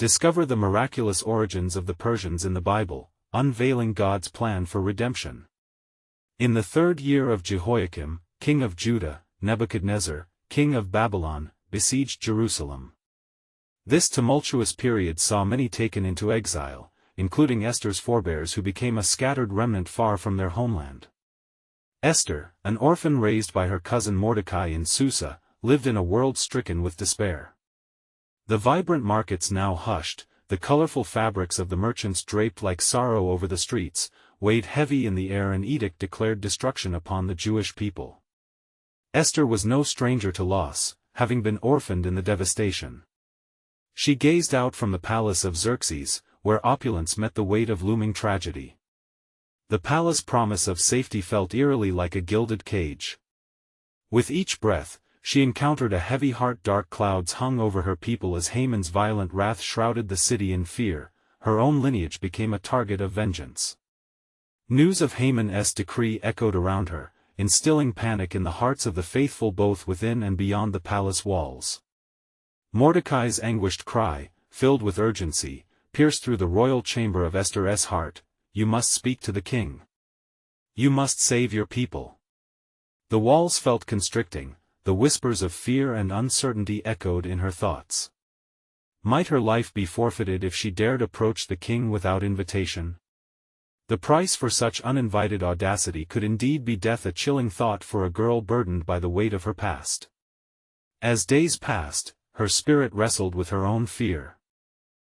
Discover the miraculous origins of the Persians in the Bible, unveiling God's plan for redemption. In the 3rd year of Jehoiakim, king of Judah, Nebuchadnezzar, king of Babylon, besieged Jerusalem. This tumultuous period saw many taken into exile, including Esther's forebears who became a scattered remnant far from their homeland. Esther, an orphan raised by her cousin Mordecai in Susa, lived in a world stricken with despair. The vibrant markets now hushed, the colorful fabrics of the merchants draped like sorrow over the streets, weighed heavy in the air. An edict declared destruction upon the Jewish people. Esther was no stranger to loss, having been orphaned in the devastation. She gazed out from the palace of Xerxes, where opulence met the weight of looming tragedy. The palace promise of safety felt eerily like a gilded cage. With each breath, she encountered a heavy heart. Dark clouds hung over her people as Haman's violent wrath shrouded the city in fear. Her own lineage became a target of vengeance. News of Haman's decree echoed around her, instilling panic in the hearts of the faithful both within and beyond the palace walls. Mordecai's anguished cry, filled with urgency, pierced through the royal chamber of Esther's heart. You must speak to the king. You must save your people. The walls felt constricting, the whispers of fear and uncertainty echoed in her thoughts. Might her life be forfeited if she dared approach the king without invitation? The price for such uninvited audacity could indeed be death, a chilling thought for a girl burdened by the weight of her past. As days passed, her spirit wrestled with her own fear.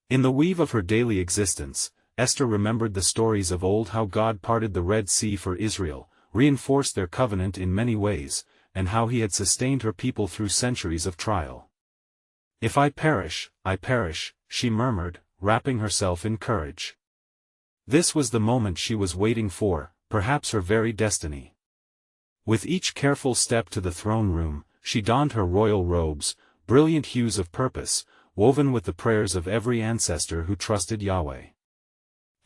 In the weave of her daily existence, Esther remembered the stories of old, how God parted the Red Sea for Israel, reinforced their covenant in many ways, and how he had sustained her people through centuries of trial. If I perish, she murmured, wrapping herself in courage. This was the moment she was waiting for, perhaps her very destiny. With each careful step to the throne room, she donned her royal robes, brilliant hues of purpose, woven with the prayers of every ancestor who trusted Yahweh.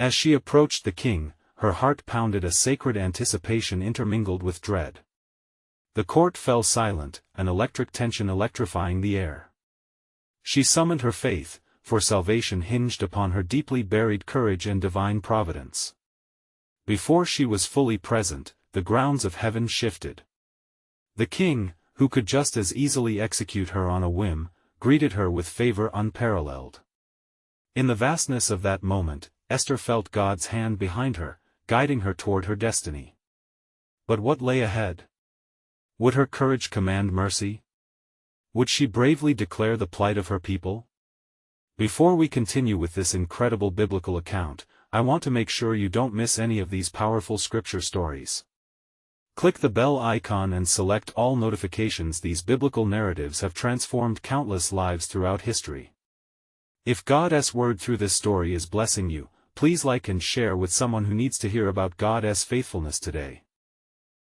As she approached the king, her heart pounded, a sacred anticipation intermingled with dread. The court fell silent, an electric tension electrifying the air. She summoned her faith, for salvation hinged upon her deeply buried courage and divine providence. Before she was fully present, the grounds of heaven shifted. The king, who could just as easily execute her on a whim, greeted her with favor unparalleled. In the vastness of that moment, Esther felt God's hand behind her, guiding her toward her destiny. But what lay ahead? Would her courage command mercy? Would she bravely declare the plight of her people? Before we continue with this incredible biblical account, I want to make sure you don't miss any of these powerful scripture stories. Click the bell icon and select all notifications. These biblical narratives have transformed countless lives throughout history. If God's word through this story is blessing you, please like and share with someone who needs to hear about God's faithfulness today.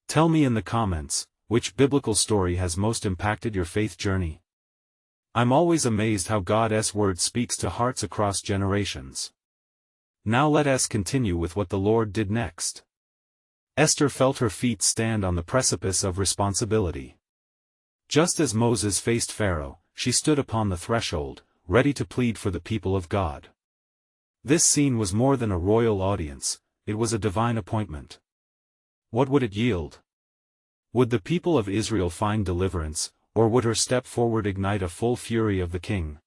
Tell me in the comments, which biblical story has most impacted your faith journey? I'm always amazed how God's word speaks to hearts across generations. Now let us continue with what the Lord did next. Esther felt her feet stand on the precipice of responsibility. Just as Moses faced Pharaoh, she stood upon the threshold, ready to plead for the people of God. This scene was more than a royal audience, it was a divine appointment. What would it yield? Would the people of Israel find deliverance, or would her step forward ignite a full fury of the king?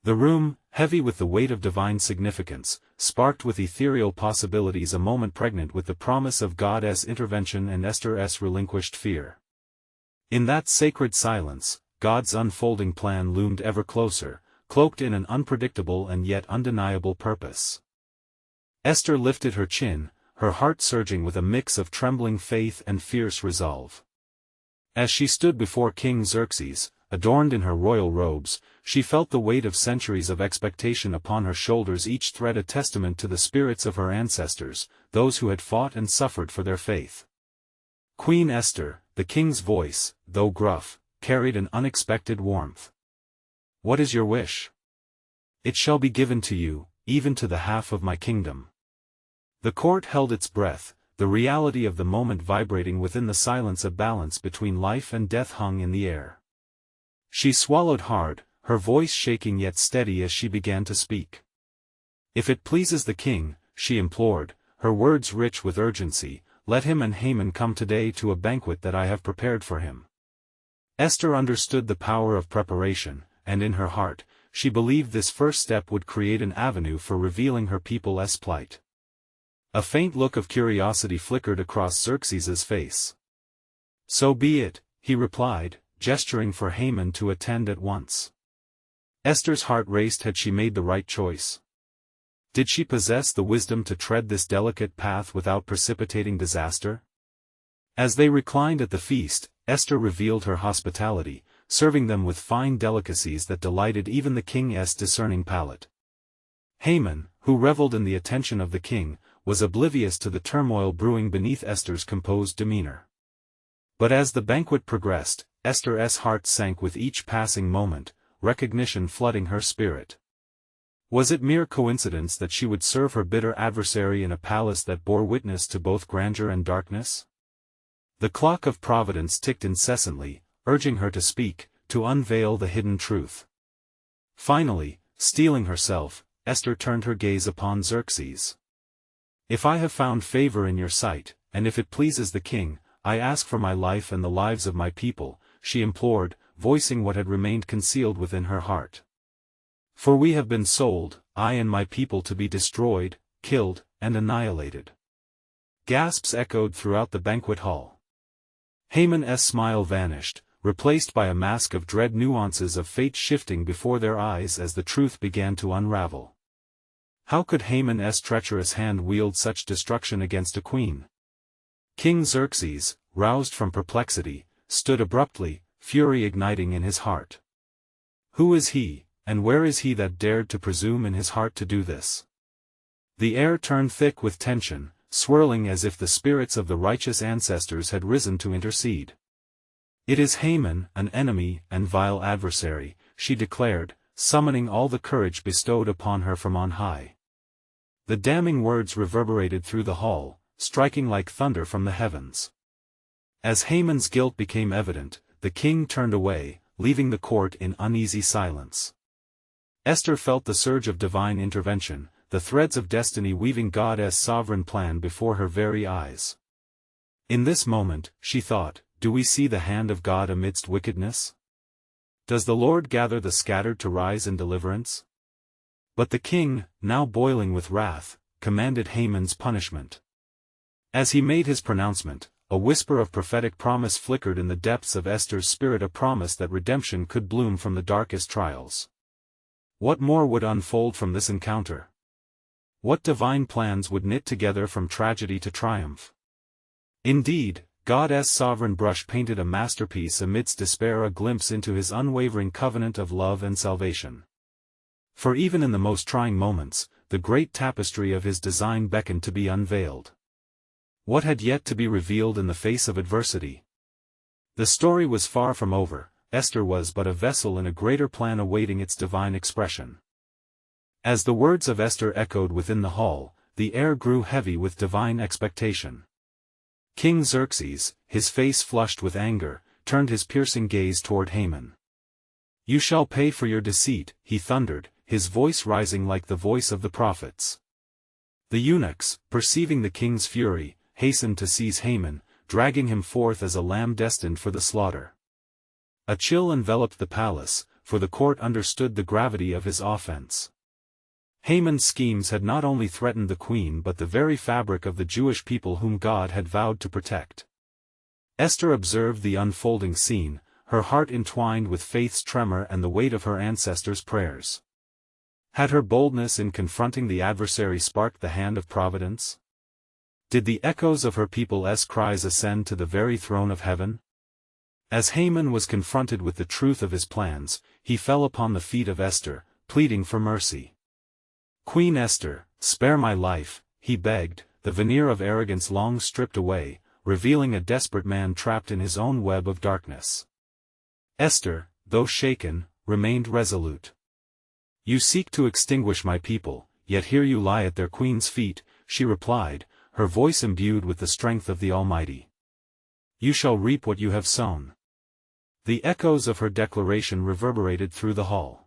The room, heavy with the weight of divine significance, sparked with ethereal possibilities, a moment pregnant with the promise of God's intervention and Esther's relinquished fear. In that sacred silence, God's unfolding plan loomed ever closer, cloaked in an unpredictable and yet undeniable purpose. Esther lifted her chin, her heart surging with a mix of trembling faith and fierce resolve. As she stood before King Xerxes, adorned in her royal robes, she felt the weight of centuries of expectation upon her shoulders, each thread a testament to the spirits of her ancestors, those who had fought and suffered for their faith. Queen Esther, the king's voice, though gruff, carried an unexpected warmth. What is your wish? It shall be given to you, even to the half of my kingdom. The court held its breath, the reality of the moment vibrating within the silence. A balance between life and death hung in the air. She swallowed hard, her voice shaking yet steady as she began to speak. "If it pleases the king," she implored, her words rich with urgency, "let him and Haman come today to a banquet that I have prepared for him." Esther understood the power of preparation, and in her heart, she believed this first step would create an avenue for revealing her people's plight. A faint look of curiosity flickered across Xerxes's face. "So be it," he replied, gesturing for Haman to attend at once. Esther's heart raced. Had she made the right choice? Did she possess the wisdom to tread this delicate path without precipitating disaster? As they reclined at the feast, Esther revealed her hospitality, serving them with fine delicacies that delighted even the king's discerning palate. Haman, who reveled in the attention of the king, was oblivious to the turmoil brewing beneath Esther's composed demeanor. But as the banquet progressed, Esther's heart sank with each passing moment, recognition flooding her spirit. Was it mere coincidence that she would serve her bitter adversary in a palace that bore witness to both grandeur and darkness? The clock of providence ticked incessantly, urging her to speak, to unveil the hidden truth. Finally, steeling herself, Esther turned her gaze upon Xerxes. "If I have found favor in your sight, and if it pleases the king, I ask for my life and the lives of my people," she implored, voicing what had remained concealed within her heart. "For we have been sold, I and my people, to be destroyed, killed, and annihilated." Gasps echoed throughout the banquet hall. Haman's smile vanished, replaced by a mask of dread, nuances of fate shifting before their eyes as the truth began to unravel. How could Haman's treacherous hand wield such destruction against a queen? King Xerxes, roused from perplexity, stood abruptly, fury igniting in his heart. Who is he, and where is he that dared to presume in his heart to do this? The air turned thick with tension, swirling as if the spirits of the righteous ancestors had risen to intercede. "It is Haman, an enemy and vile adversary," she declared, summoning all the courage bestowed upon her from on high. The damning words reverberated through the hall, striking like thunder from the heavens. As Haman's guilt became evident, the king turned away, leaving the court in uneasy silence. Esther felt the surge of divine intervention, the threads of destiny weaving God's sovereign plan before her very eyes. In this moment, she thought, do we see the hand of God amidst wickedness? Does the Lord gather the scattered to rise in deliverance? But the king, now boiling with wrath, commanded Haman's punishment. As he made his pronouncement, a whisper of prophetic promise flickered in the depths of Esther's spirit, a promise that redemption could bloom from the darkest trials. What more would unfold from this encounter? What divine plans would knit together from tragedy to triumph? Indeed, God's sovereign brush painted a masterpiece amidst despair, a glimpse into his unwavering covenant of love and salvation. For even in the most trying moments, the great tapestry of his design beckoned to be unveiled. What had yet to be revealed in the face of adversity? The story was far from over. Esther was but a vessel in a greater plan awaiting its divine expression. As the words of Esther echoed within the hall, the air grew heavy with divine expectation. King Xerxes, his face flushed with anger, turned his piercing gaze toward Haman. "You shall pay for your deceit," he thundered, his voice rising like the voice of the prophets. The eunuchs, perceiving the king's fury, hastened to seize Haman, dragging him forth as a lamb destined for the slaughter. A chill enveloped the palace, for the court understood the gravity of his offense. Haman's schemes had not only threatened the queen but the very fabric of the Jewish people whom God had vowed to protect. Esther observed the unfolding scene, her heart entwined with faith's tremor and the weight of her ancestors' prayers. Had her boldness in confronting the adversary sparked the hand of providence? Did the echoes of her people's cries ascend to the very throne of heaven? As Haman was confronted with the truth of his plans, he fell upon the feet of Esther, pleading for mercy. "Queen Esther, spare my life," he begged, the veneer of arrogance long stripped away, revealing a desperate man trapped in his own web of darkness. Esther, though shaken, remained resolute. "You seek to extinguish my people, yet here you lie at their queen's feet," she replied, her voice imbued with the strength of the Almighty. "You shall reap what you have sown." The echoes of her declaration reverberated through the hall.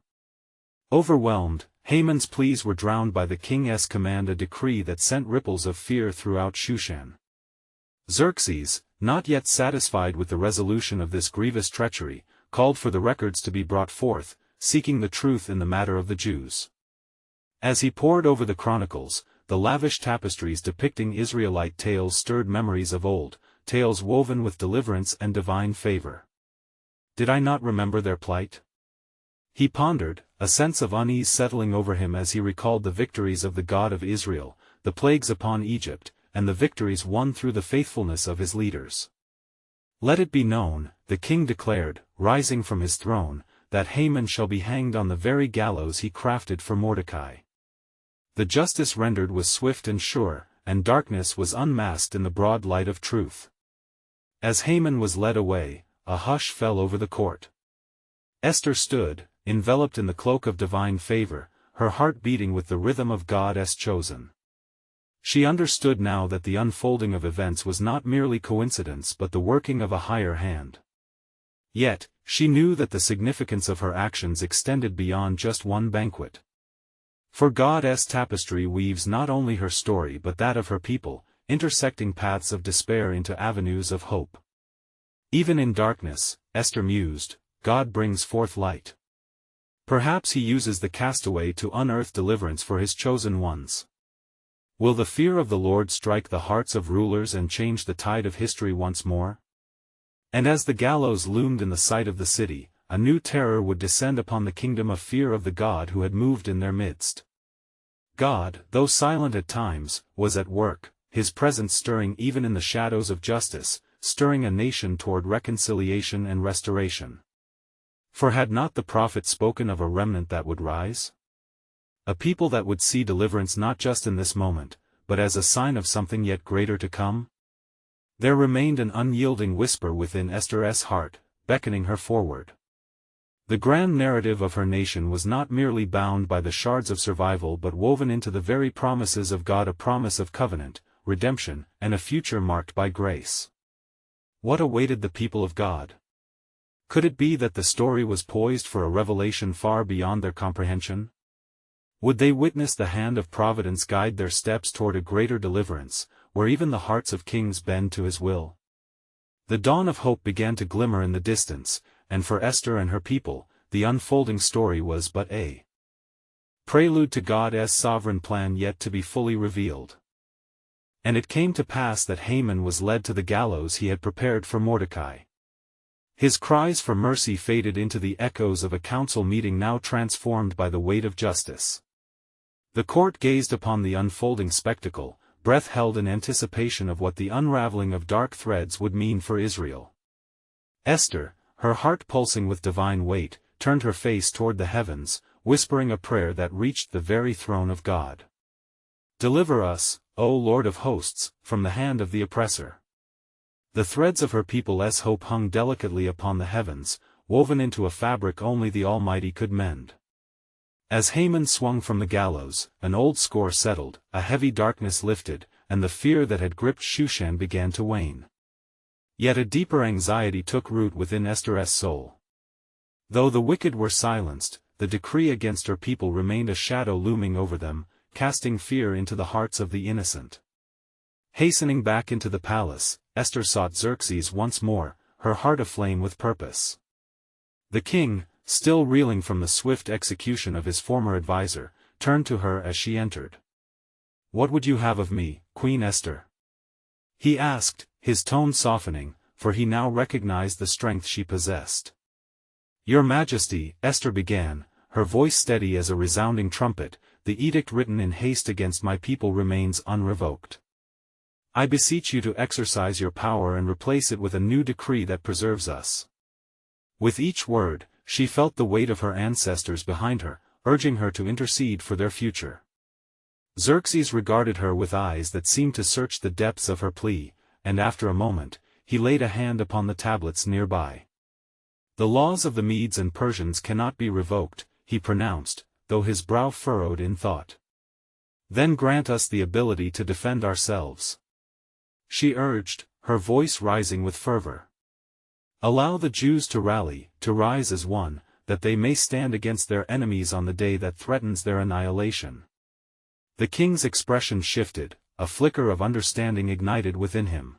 Overwhelmed, Haman's pleas were drowned by the king's command, a decree that sent ripples of fear throughout Shushan. Xerxes, not yet satisfied with the resolution of this grievous treachery, called for the records to be brought forth, seeking the truth in the matter of the Jews. As he pored over the chronicles, the lavish tapestries depicting Israelite tales stirred memories of old, tales woven with deliverance and divine favor. Did I not remember their plight? He pondered, a sense of unease settling over him as he recalled the victories of the God of Israel, the plagues upon Egypt, and the victories won through the faithfulness of his leaders. Let it be known, the king declared, rising from his throne, that Haman shall be hanged on the very gallows he crafted for Mordecai. The justice rendered was swift and sure, and darkness was unmasked in the broad light of truth. As Haman was led away, a hush fell over the court. Esther stood, enveloped in the cloak of divine favor, her heart beating with the rhythm of God's chosen. She understood now that the unfolding of events was not merely coincidence but the working of a higher hand. Yet, she knew that the significance of her actions extended beyond just one banquet. For God's tapestry weaves not only her story but that of her people, intersecting paths of despair into avenues of hope. Even in darkness, Esther mused, God brings forth light. Perhaps he uses the castaway to unearth deliverance for his chosen ones. Will the fear of the Lord strike the hearts of rulers and change the tide of history once more? And as the gallows loomed in the sight of the city, a new terror would descend upon the kingdom of fear of the God who had moved in their midst. God, though silent at times, was at work, his presence stirring even in the shadows of justice, stirring a nation toward reconciliation and restoration. For had not the prophet spoken of a remnant that would rise? A people that would see deliverance not just in this moment, but as a sign of something yet greater to come? There remained an unyielding whisper within Esther's heart, beckoning her forward. The grand narrative of her nation was not merely bound by the shards of survival but woven into the very promises of God, a promise of covenant, redemption, and a future marked by grace. What awaited the people of God? Could it be that the story was poised for a revelation far beyond their comprehension? Would they witness the hand of providence guide their steps toward a greater deliverance, where even the hearts of kings bend to his will? The dawn of hope began to glimmer in the distance, and for Esther and her people, the unfolding story was but a prelude to God's sovereign plan yet to be fully revealed. And it came to pass that Haman was led to the gallows he had prepared for Mordecai. His cries for mercy faded into the echoes of a council meeting now transformed by the weight of justice. The court gazed upon the unfolding spectacle, breath held in anticipation of what the unraveling of dark threads would mean for Israel. Esther, her heart pulsing with divine weight, turned her face toward the heavens, whispering a prayer that reached the very throne of God. Deliver us, O Lord of hosts, from the hand of the oppressor. The threads of her people's hope hung delicately upon the heavens, woven into a fabric only the Almighty could mend. As Haman swung from the gallows, an old score settled, a heavy darkness lifted, and the fear that had gripped Shushan began to wane. Yet a deeper anxiety took root within Esther's soul. Though the wicked were silenced, the decree against her people remained a shadow looming over them, casting fear into the hearts of the innocent. Hastening back into the palace, Esther sought Xerxes once more, her heart aflame with purpose. The king, still reeling from the swift execution of his former adviser, turned to her as she entered. "What would you have of me, Queen Esther?" he asked, his tone softening, for he now recognized the strength she possessed. "Your Majesty," Esther began, her voice steady as a resounding trumpet, "the edict written in haste against my people remains unrevoked. I beseech you to exercise your power and replace it with a new decree that preserves us." With each word, she felt the weight of her ancestors behind her, urging her to intercede for their future. Xerxes regarded her with eyes that seemed to search the depths of her plea, and after a moment, he laid a hand upon the tablets nearby. "The laws of the Medes and Persians cannot be revoked," he pronounced, though his brow furrowed in thought. "Then grant us the ability to defend ourselves," she urged, her voice rising with fervor. Allow the Jews to rally, to rise as one, that they may stand against their enemies on the day that threatens their annihilation. The king's expression shifted, a flicker of understanding ignited within him.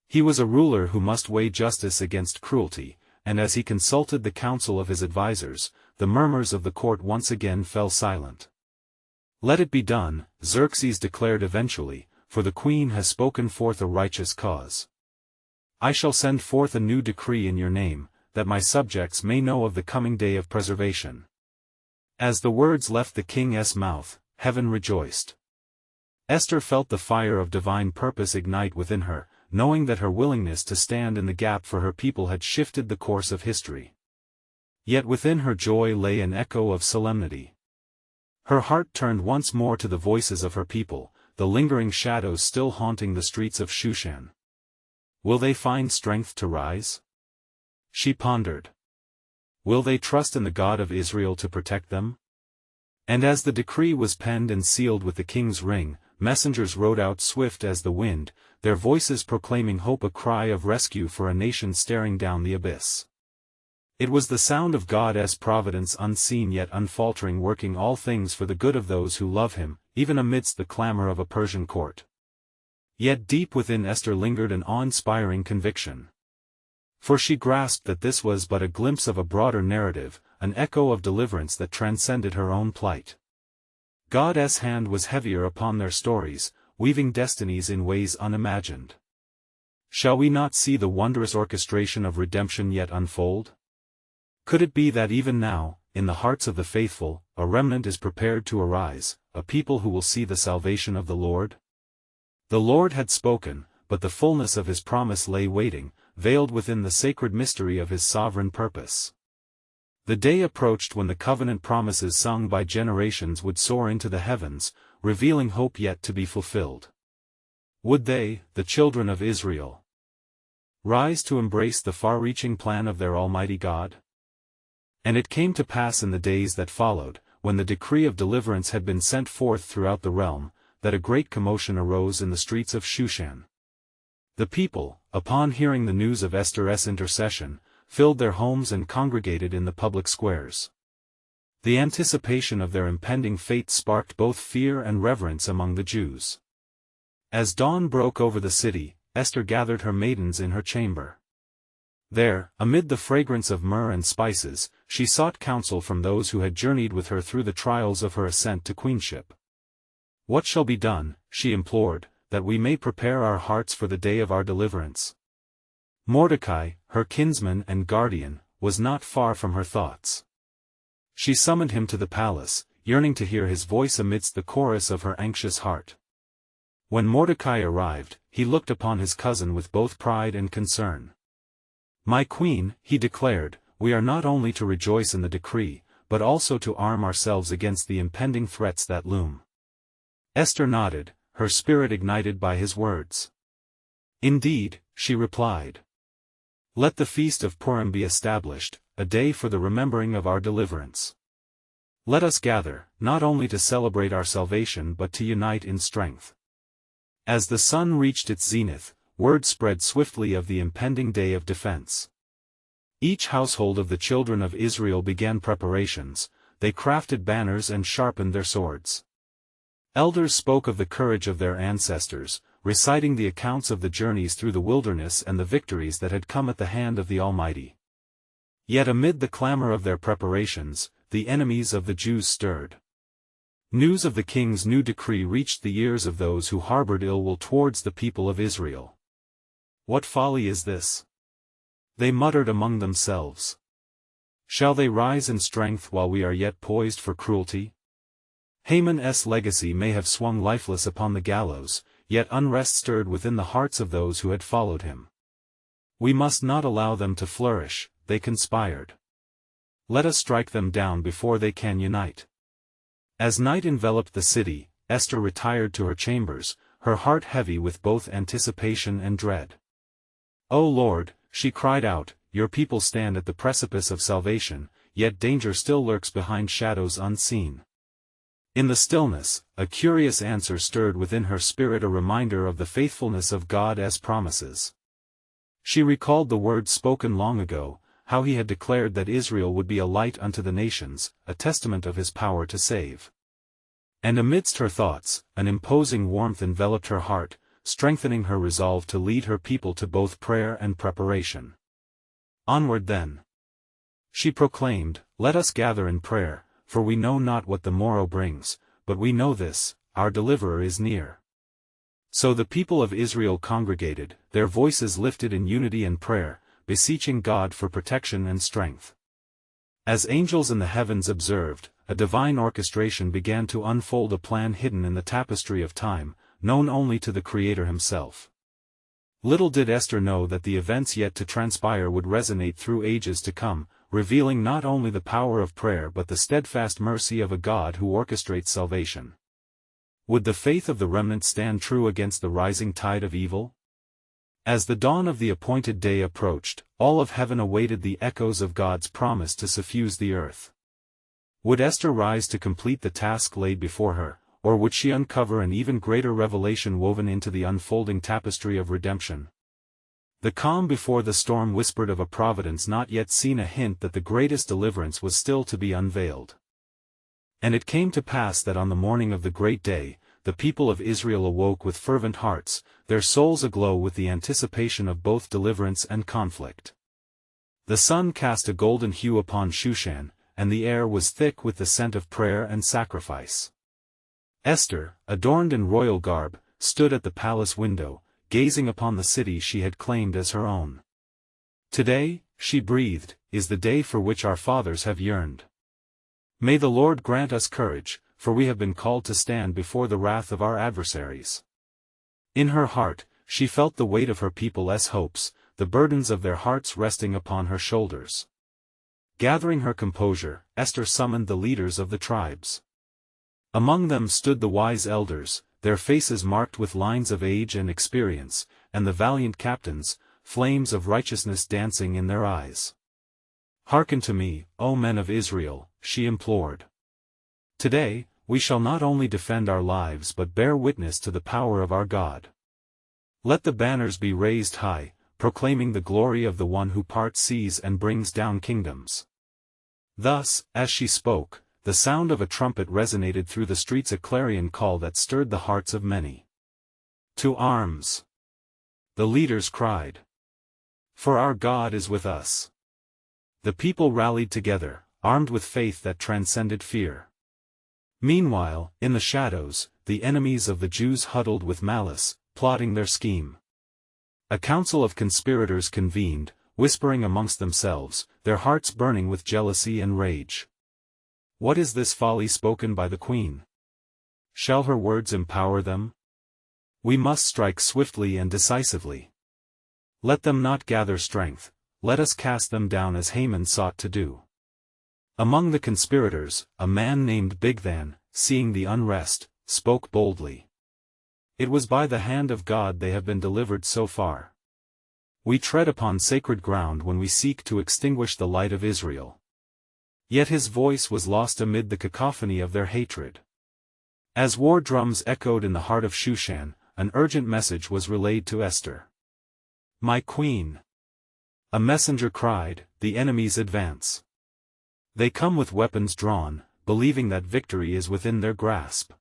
He was a ruler who must weigh justice against cruelty, and as he consulted the counsel of his advisers, the murmurs of the court once again fell silent. "Let it be done," Xerxes declared eventually, "for the queen has spoken forth a righteous cause. I shall send forth a new decree in your name, that my subjects may know of the coming day of preservation." As the words left the king's mouth, heaven rejoiced. Esther felt the fire of divine purpose ignite within her, knowing that her willingness to stand in the gap for her people had shifted the course of history. Yet within her joy lay an echo of solemnity. Her heart turned once more to the voices of her people, the lingering shadows still haunting the streets of Shushan. Will they find strength to rise? She pondered. Will they trust in the God of Israel to protect them? And as the decree was penned and sealed with the king's ring, messengers rode out swift as the wind, their voices proclaiming hope, a cry of rescue for a nation staring down the abyss. It was the sound of God's providence, unseen yet unfaltering, working all things for the good of those who love him, even amidst the clamor of a Persian court. Yet deep within Esther lingered an awe-inspiring conviction. For she grasped that this was but a glimpse of a broader narrative, an echo of deliverance that transcended her own plight. God's hand was heavier upon their stories, weaving destinies in ways unimagined. Shall we not see the wondrous orchestration of redemption yet unfold? Could it be that even now, in the hearts of the faithful, a remnant is prepared to arise, a people who will see the salvation of the Lord? The Lord had spoken, but the fullness of his promise lay waiting, veiled within the sacred mystery of his sovereign purpose. The day approached when the covenant promises sung by generations would soar into the heavens, revealing hope yet to be fulfilled. Would they, the children of Israel, rise to embrace the far-reaching plan of their Almighty God? And it came to pass in the days that followed, when the decree of deliverance had been sent forth throughout the realm, that a great commotion arose in the streets of Shushan. The people, upon hearing the news of Esther's intercession, filled their homes and congregated in the public squares. The anticipation of their impending fate sparked both fear and reverence among the Jews. As dawn broke over the city, Esther gathered her maidens in her chamber. There, amid the fragrance of myrrh and spices, she sought counsel from those who had journeyed with her through the trials of her ascent to queenship. "What shall be done," she implored, "that we may prepare our hearts for the day of our deliverance?" Mordecai, her kinsman and guardian, was not far from her thoughts. She summoned him to the palace, yearning to hear his voice amidst the chorus of her anxious heart. When Mordecai arrived, he looked upon his cousin with both pride and concern. "My queen," he declared, "we are not only to rejoice in the decree, but also to arm ourselves against the impending threats that loom." Esther nodded, her spirit ignited by his words. "Indeed," she replied. "Let the feast of Purim be established, a day for the remembering of our deliverance. Let us gather, not only to celebrate our salvation but to unite in strength." As the sun reached its zenith, word spread swiftly of the impending day of defense. Each household of the children of Israel began preparations, they crafted banners and sharpened their swords. Elders spoke of the courage of their ancestors, reciting the accounts of the journeys through the wilderness and the victories that had come at the hand of the Almighty. Yet amid the clamor of their preparations, the enemies of the Jews stirred. News of the king's new decree reached the ears of those who harbored ill will towards the people of Israel. "What folly is this?" they muttered among themselves. "Shall they rise in strength while we are yet poised for cruelty?" Haman's legacy may have swung lifeless upon the gallows, yet unrest stirred within the hearts of those who had followed him. "We must not allow them to flourish," they conspired. "Let us strike them down before they can unite." As night enveloped the city, Esther retired to her chambers, her heart heavy with both anticipation and dread. "O Lord," she cried out, "your people stand at the precipice of salvation, yet danger still lurks behind shadows unseen." In the stillness, a curious answer stirred within her spirit, a reminder of the faithfulness of God's promises. She recalled the words spoken long ago, how he had declared that Israel would be a light unto the nations, a testament of his power to save. And amidst her thoughts, an imposing warmth enveloped her heart, strengthening her resolve to lead her people to both prayer and preparation. Onward then, she proclaimed, let us gather in prayer, for we know not what the morrow brings, but we know this, our deliverer is near. So the people of Israel congregated, their voices lifted in unity and prayer, beseeching God for protection and strength. As angels in the heavens observed, a divine orchestration began to unfold, a plan hidden in the tapestry of time, known only to the Creator himself. Little did Esther know that the events yet to transpire would resonate through ages to come, revealing not only the power of prayer but the steadfast mercy of a God who orchestrates salvation. Would the faith of the remnant stand true against the rising tide of evil? As the dawn of the appointed day approached, all of heaven awaited the echoes of God's promise to suffuse the earth. Would Esther rise to complete the task laid before her, or would she uncover an even greater revelation woven into the unfolding tapestry of redemption? The calm before the storm whispered of a providence not yet seen, a hint that the greatest deliverance was still to be unveiled. And it came to pass that on the morning of the great day, the people of Israel awoke with fervent hearts, their souls aglow with the anticipation of both deliverance and conflict. The sun cast a golden hue upon Shushan, and the air was thick with the scent of prayer and sacrifice. Esther, adorned in royal garb, stood at the palace window, gazing upon the city she had claimed as her own. Today, she breathed, is the day for which our fathers have yearned. May the Lord grant us courage, for we have been called to stand before the wrath of our adversaries. In her heart, she felt the weight of her people's hopes, the burdens of their hearts resting upon her shoulders. Gathering her composure, Esther summoned the leaders of the tribes. Among them stood the wise elders, their faces marked with lines of age and experience, and the valiant captains, flames of righteousness dancing in their eyes. Hearken to me, O men of Israel, she implored. Today, we shall not only defend our lives but bear witness to the power of our God. Let the banners be raised high, proclaiming the glory of the one who parts seas and brings down kingdoms. Thus, as she spoke, the sound of a trumpet resonated through the streets, a clarion call that stirred the hearts of many. To arms! The leaders cried. For our God is with us. The people rallied together, armed with faith that transcended fear. Meanwhile, in the shadows, the enemies of the Jews huddled with malice, plotting their scheme. A council of conspirators convened, whispering amongst themselves, their hearts burning with jealousy and rage. What is this folly spoken by the queen? Shall her words empower them? We must strike swiftly and decisively. Let them not gather strength, let us cast them down as Haman sought to do. Among the conspirators, a man named Bigthan, seeing the unrest, spoke boldly. It was by the hand of God they have been delivered so far. We tread upon sacred ground when we seek to extinguish the light of Israel. Yet his voice was lost amid the cacophony of their hatred. As war drums echoed in the heart of Shushan, an urgent message was relayed to Esther. My queen! A messenger cried, the enemies advance. They come with weapons drawn, believing that victory is within their grasp.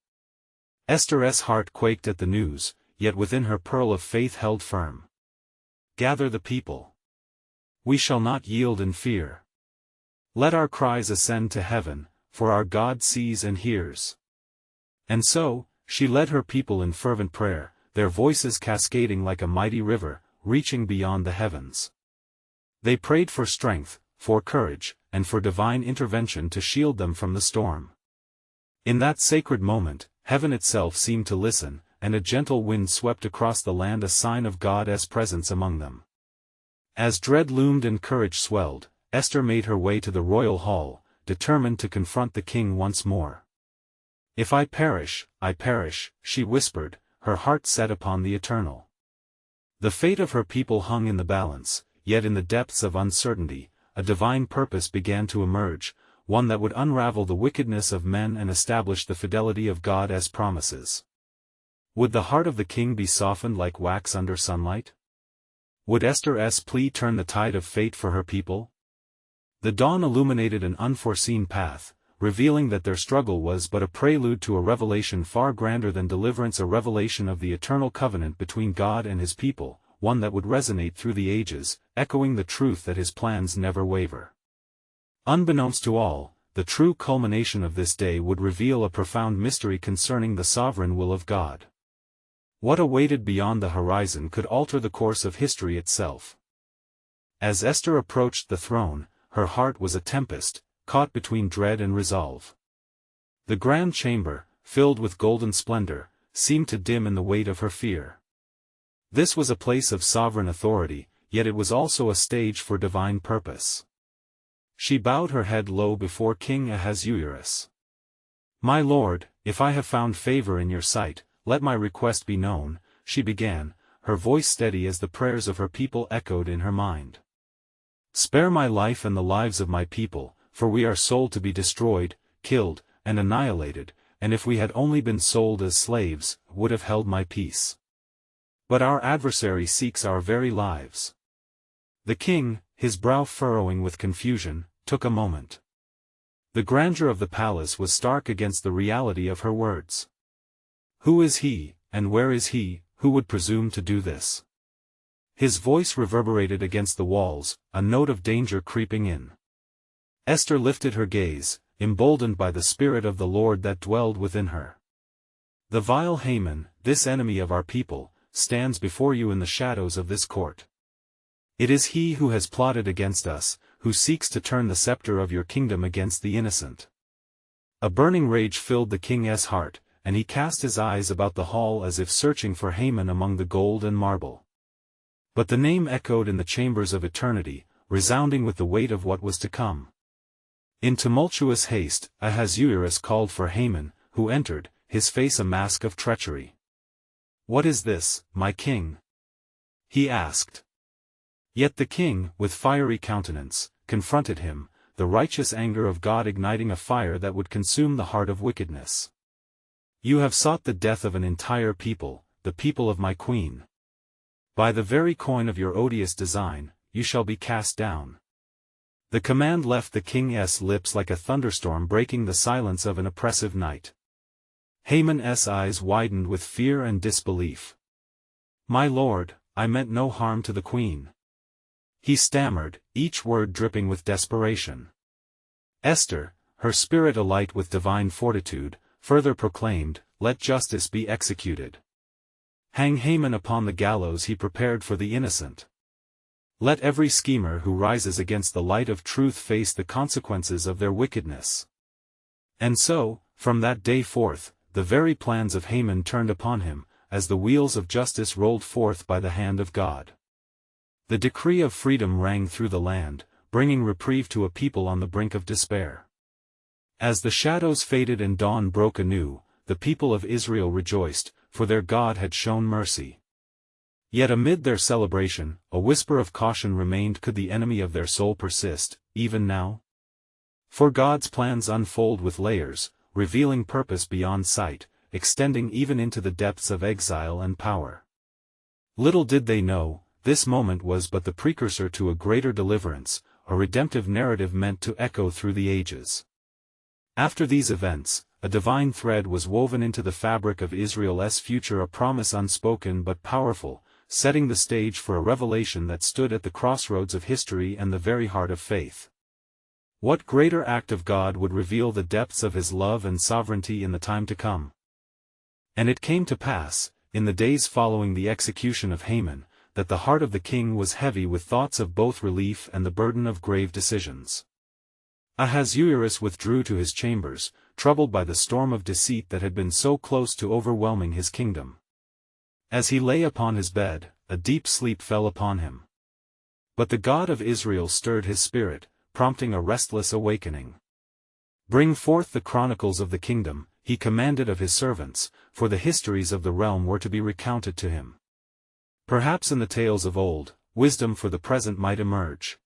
Esther's heart quaked at the news, yet within her pearl of faith held firm. Gather the people. We shall not yield in fear. Let our cries ascend to heaven, for our God sees and hears. And so, she led her people in fervent prayer, their voices cascading like a mighty river, reaching beyond the heavens. They prayed for strength, for courage, and for divine intervention to shield them from the storm. In that sacred moment, heaven itself seemed to listen, and a gentle wind swept across the land, a sign of God's presence among them. As dread loomed and courage swelled, Esther made her way to the royal hall, determined to confront the king once more. If I perish, she whispered, her heart set upon the eternal. The fate of her people hung in the balance, yet in the depths of uncertainty, a divine purpose began to emerge, one that would unravel the wickedness of men and establish the fidelity of God's promises. Would the heart of the king be softened like wax under sunlight? Would Esther's plea turn the tide of fate for her people? The dawn illuminated an unforeseen path, revealing that their struggle was but a prelude to a revelation far grander than deliverance, a revelation of the eternal covenant between God and his people, one that would resonate through the ages, echoing the truth that his plans never waver. Unbeknownst to all, the true culmination of this day would reveal a profound mystery concerning the sovereign will of God. What awaited beyond the horizon could alter the course of history itself. As Esther approached the throne, her heart was a tempest, caught between dread and resolve. The grand chamber, filled with golden splendor, seemed to dim in the weight of her fear. This was a place of sovereign authority, yet it was also a stage for divine purpose. She bowed her head low before King Xerxes. "My lord, if I have found favor in your sight, let my request be known," she began, her voice steady as the prayers of her people echoed in her mind. "Spare my life and the lives of my people, for we are sold to be destroyed, killed, and annihilated, and if we had only been sold as slaves, would have held my peace. But our adversary seeks our very lives." The king, his brow furrowing with confusion, took a moment. The grandeur of the palace was stark against the reality of her words. Who is he, and where is he, who would presume to do this? His voice reverberated against the walls, a note of danger creeping in. Esther lifted her gaze, emboldened by the Spirit of the Lord that dwelled within her. "The vile Haman, this enemy of our people, stands before you in the shadows of this court. It is he who has plotted against us, who seeks to turn the scepter of your kingdom against the innocent." A burning rage filled the king's heart, and he cast his eyes about the hall as if searching for Haman among the gold and marble. But the name echoed in the chambers of eternity, resounding with the weight of what was to come. In tumultuous haste, Ahasuerus called for Haman, who entered, his face a mask of treachery. "What is this, my king?" he asked. Yet the king, with fiery countenance, confronted him, the righteous anger of God igniting a fire that would consume the heart of wickedness. "You have sought the death of an entire people, the people of my queen. By the very coin of your odious design, you shall be cast down." The command left the king's lips like a thunderstorm breaking the silence of an oppressive night. Haman's eyes widened with fear and disbelief. "My lord, I meant no harm to the queen," he stammered, each word dripping with desperation. Esther, her spirit alight with divine fortitude, further proclaimed, "Let justice be executed. Hang Haman upon the gallows he prepared for the innocent. Let every schemer who rises against the light of truth face the consequences of their wickedness." And so, from that day forth, the very plans of Haman turned upon him, as the wheels of justice rolled forth by the hand of God. The decree of freedom rang through the land, bringing reprieve to a people on the brink of despair. As the shadows faded and dawn broke anew, the people of Israel rejoiced, for their God had shown mercy. Yet amid their celebration, a whisper of caution remained. Could the enemy of their soul persist, even now? For God's plans unfold with layers, revealing purpose beyond sight, extending even into the depths of exile and power. Little did they know, this moment was but the precursor to a greater deliverance, a redemptive narrative meant to echo through the ages. After these events, a divine thread was woven into the fabric of Israel's future, a promise unspoken but powerful, setting the stage for a revelation that stood at the crossroads of history and the very heart of faith. What greater act of God would reveal the depths of his love and sovereignty in the time to come? And it came to pass, in the days following the execution of Haman, that the heart of the king was heavy with thoughts of both relief and the burden of grave decisions. Ahasuerus withdrew to his chambers, troubled by the storm of deceit that had been so close to overwhelming his kingdom. As he lay upon his bed, a deep sleep fell upon him. But the God of Israel stirred his spirit, prompting a restless awakening. "Bring forth the chronicles of the kingdom," he commanded of his servants, for the histories of the realm were to be recounted to him. Perhaps in the tales of old, wisdom for the present might emerge.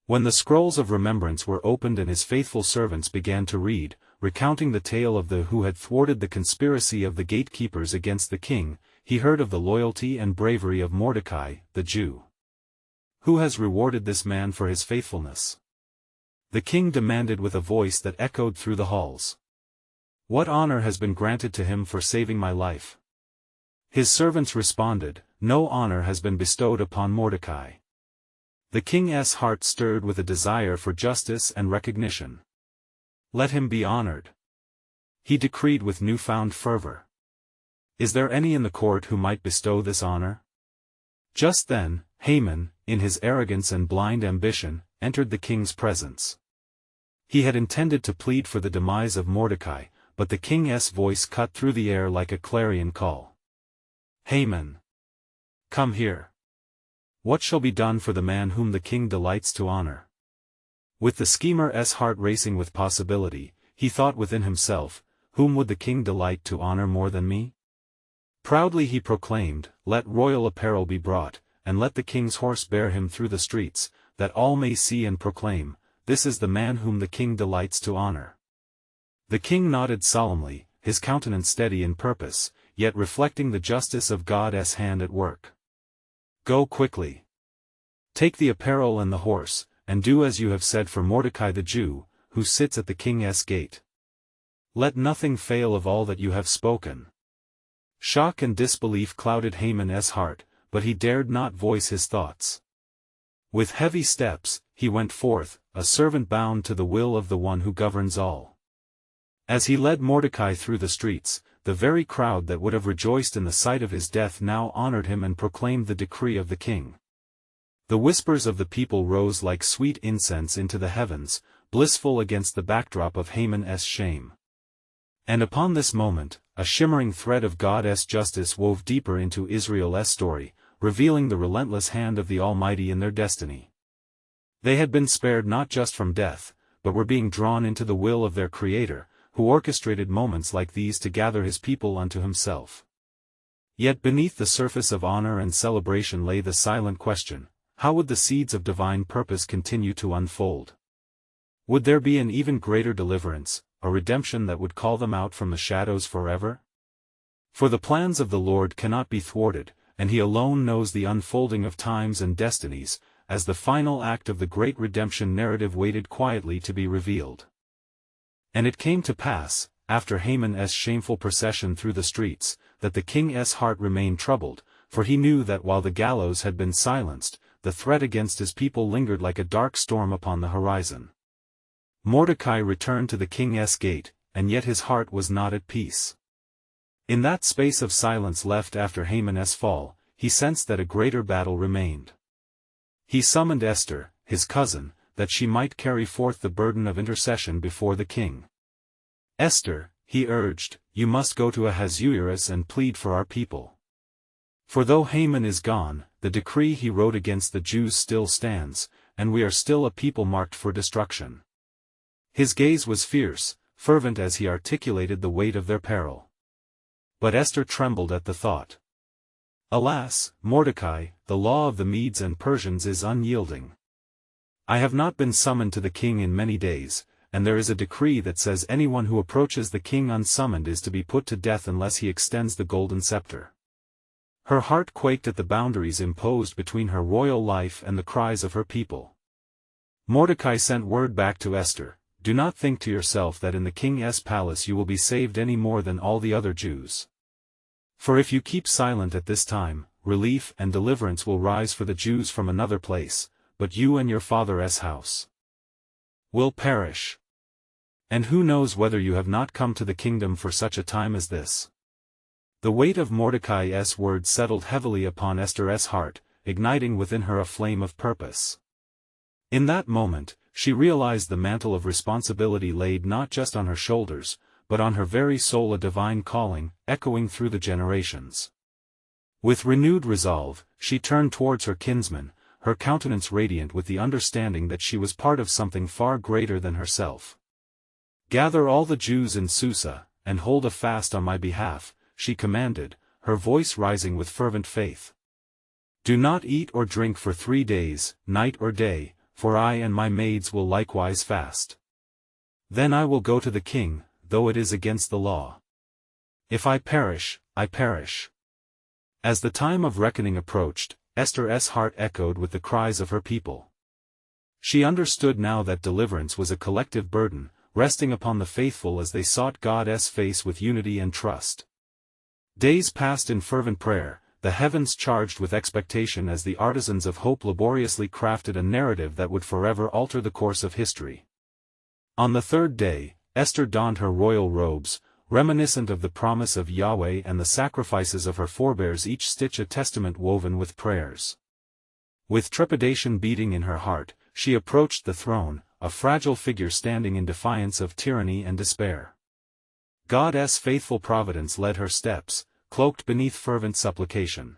When the scrolls of remembrance were opened and his faithful servants began to read, recounting the tale of the who had thwarted the conspiracy of the gatekeepers against the king, he heard of the loyalty and bravery of Mordecai, the Jew. Who has rewarded this man for his faithfulness? The king demanded with a voice that echoed through the halls. What honor has been granted to him for saving my life? His servants responded, No honor has been bestowed upon Mordecai. The king's heart stirred with a desire for justice and recognition. Let him be honored. He decreed with newfound fervor. Is there any in the court who might bestow this honor? Just then, Haman, in his arrogance and blind ambition, entered the king's presence. He had intended to plead for the demise of Mordecai, but the king's voice cut through the air like a clarion call. Haman! Come here. What shall be done for the man whom the king delights to honor? With the schemer's heart racing with possibility, he thought within himself, Whom would the king delight to honor more than me? Proudly he proclaimed, Let royal apparel be brought, and let the king's horse bear him through the streets, that all may see and proclaim, This is the man whom the king delights to honor. The king nodded solemnly, his countenance steady in purpose, yet reflecting the justice of God's hand at work. Go quickly. Take the apparel and the horse, and do as you have said for Mordecai the Jew, who sits at the king's gate. Let nothing fail of all that you have spoken. Shock and disbelief clouded Haman's heart, but he dared not voice his thoughts. With heavy steps, he went forth, a servant bound to the will of the one who governs all. As he led Mordecai through the streets, the very crowd that would have rejoiced in the sight of his death now honored him and proclaimed the decree of the king. The whispers of the people rose like sweet incense into the heavens, blissful against the backdrop of Haman's shame. And upon this moment, a shimmering thread of God's justice wove deeper into Israel's story, revealing the relentless hand of the Almighty in their destiny. They had been spared not just from death, but were being drawn into the will of their Creator, who orchestrated moments like these to gather his people unto himself. Yet beneath the surface of honor and celebration lay the silent question, how would the seeds of divine purpose continue to unfold? Would there be an even greater deliverance, a redemption that would call them out from the shadows forever? For the plans of the Lord cannot be thwarted, and he alone knows the unfolding of times and destinies, as the final act of the great redemption narrative waited quietly to be revealed. And it came to pass, after Haman's shameful procession through the streets, that the king's heart remained troubled, for he knew that while the gallows had been silenced, the threat against his people lingered like a dark storm upon the horizon. Mordecai returned to the king's gate, and yet his heart was not at peace. In that space of silence left after Haman's fall, he sensed that a greater battle remained. He summoned Esther, his cousin, that she might carry forth the burden of intercession before the king. Esther, he urged, you must go to Ahasuerus and plead for our people. For though Haman is gone, the decree he wrote against the Jews still stands, and we are still a people marked for destruction. His gaze was fierce, fervent as he articulated the weight of their peril. But Esther trembled at the thought. Alas, Mordecai, the law of the Medes and Persians is unyielding. I have not been summoned to the king in many days, and there is a decree that says anyone who approaches the king unsummoned is to be put to death unless he extends the golden scepter. Her heart quaked at the boundaries imposed between her royal life and the cries of her people. Mordecai sent word back to Esther, do not think to yourself that in the king's palace you will be saved any more than all the other Jews. For if you keep silent at this time, relief and deliverance will rise for the Jews from another place, but you and your father's house will perish. And who knows whether you have not come to the kingdom for such a time as this? The weight of Mordecai's words settled heavily upon Esther's heart, igniting within her a flame of purpose. In that moment, she realized the mantle of responsibility laid not just on her shoulders, but on her very soul, a divine calling, echoing through the generations. With renewed resolve, she turned towards her kinsman, her countenance radiant with the understanding that she was part of something far greater than herself. Gather all the Jews in Susa, and hold a fast on my behalf, she commanded, her voice rising with fervent faith. Do not eat or drink for 3 days, night or day, for I and my maids will likewise fast. Then I will go to the king, though it is against the law. If I perish, I perish. As the time of reckoning approached, Esther's heart echoed with the cries of her people. She understood now that deliverance was a collective burden, resting upon the faithful as they sought God's face with unity and trust. Days passed in fervent prayer, the heavens charged with expectation as the artisans of hope laboriously crafted a narrative that would forever alter the course of history. On the third day, Esther donned her royal robes, reminiscent of the promise of Yahweh and the sacrifices of her forebears, each stitch a testament woven with prayers. With trepidation beating in her heart, she approached the throne, a fragile figure standing in defiance of tyranny and despair. God's faithful providence led her steps, cloaked beneath fervent supplication.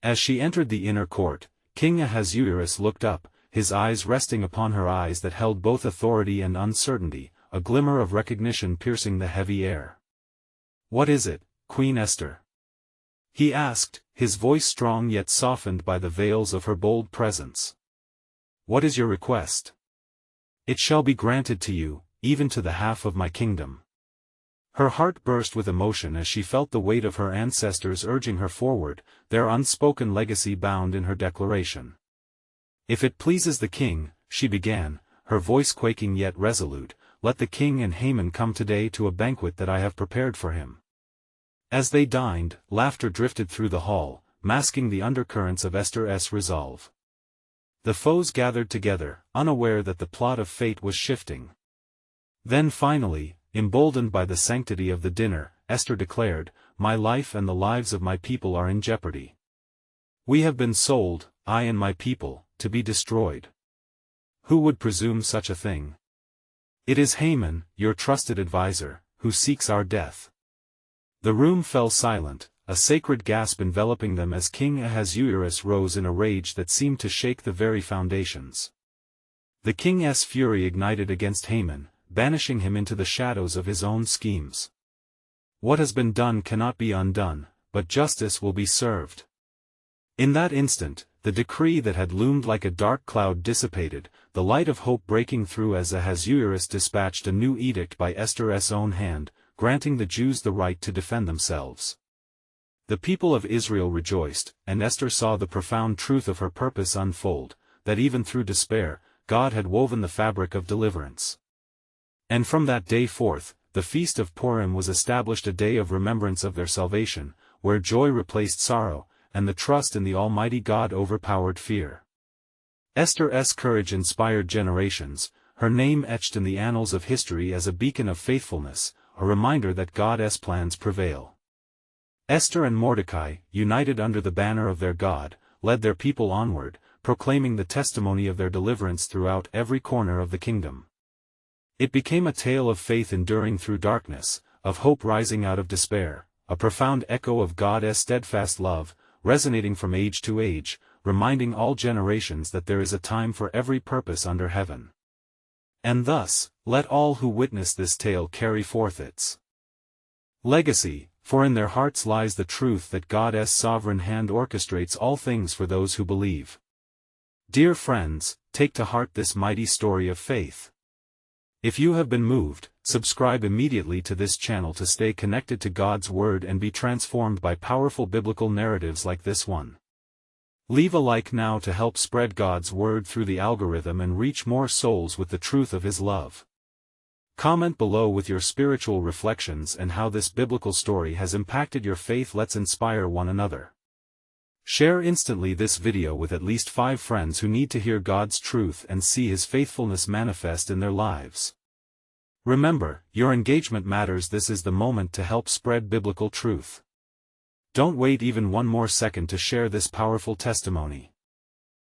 As she entered the inner court, King Xerxes looked up, his eyes resting upon her eyes that held both authority and uncertainty, a glimmer of recognition piercing the heavy air. "What is it, Queen Esther?" he asked, his voice strong yet softened by the veils of her bold presence. "What is your request?" "It shall be granted to you, even to the half of my kingdom." Her heart burst with emotion as she felt the weight of her ancestors urging her forward, their unspoken legacy bound in her declaration. "If it pleases the king," she began, her voice quaking yet resolute, "let the king and Haman come today to a banquet that I have prepared for him." As they dined, laughter drifted through the hall, masking the undercurrents of Esther's resolve. The foes gathered together, unaware that the plot of fate was shifting. Then finally, emboldened by the sanctity of the dinner, Esther declared, "My life and the lives of my people are in jeopardy. We have been sold, I and my people, to be destroyed. Who would presume such a thing? It is Haman, your trusted advisor, who seeks our death." The room fell silent, a sacred gasp enveloping them as King Xerxes rose in a rage that seemed to shake the very foundations. The king's fury ignited against Haman, banishing him into the shadows of his own schemes. "What has been done cannot be undone, but justice will be served." In that instant, the decree that had loomed like a dark cloud dissipated, the light of hope breaking through as Ahasuerus dispatched a new edict by Esther's own hand, granting the Jews the right to defend themselves. The people of Israel rejoiced, and Esther saw the profound truth of her purpose unfold, that even through despair, God had woven the fabric of deliverance. And from that day forth, the feast of Purim was established, a day of remembrance of their salvation, where joy replaced sorrow, and the trust in the Almighty God overpowered fear. Esther's courage inspired generations, her name etched in the annals of history as a beacon of faithfulness, a reminder that God's plans prevail. Esther and Mordecai, united under the banner of their God, led their people onward, proclaiming the testimony of their deliverance throughout every corner of the kingdom. It became a tale of faith enduring through darkness, of hope rising out of despair, a profound echo of God's steadfast love, resonating from age to age, reminding all generations that there is a time for every purpose under heaven. And thus, let all who witness this tale carry forth its legacy, for in their hearts lies the truth that God's sovereign hand orchestrates all things for those who believe. Dear friends, take to heart this mighty story of faith. If you have been moved, subscribe immediately to this channel to stay connected to God's Word and be transformed by powerful biblical narratives like this one. Leave a like now to help spread God's Word through the algorithm and reach more souls with the truth of His love. Comment below with your spiritual reflections and how this biblical story has impacted your faith. Let's inspire one another. Share instantly this video with at least 5 friends who need to hear God's truth and see His faithfulness manifest in their lives. Remember, your engagement matters. This is the moment to help spread biblical truth. Don't wait even one more second to share this powerful testimony.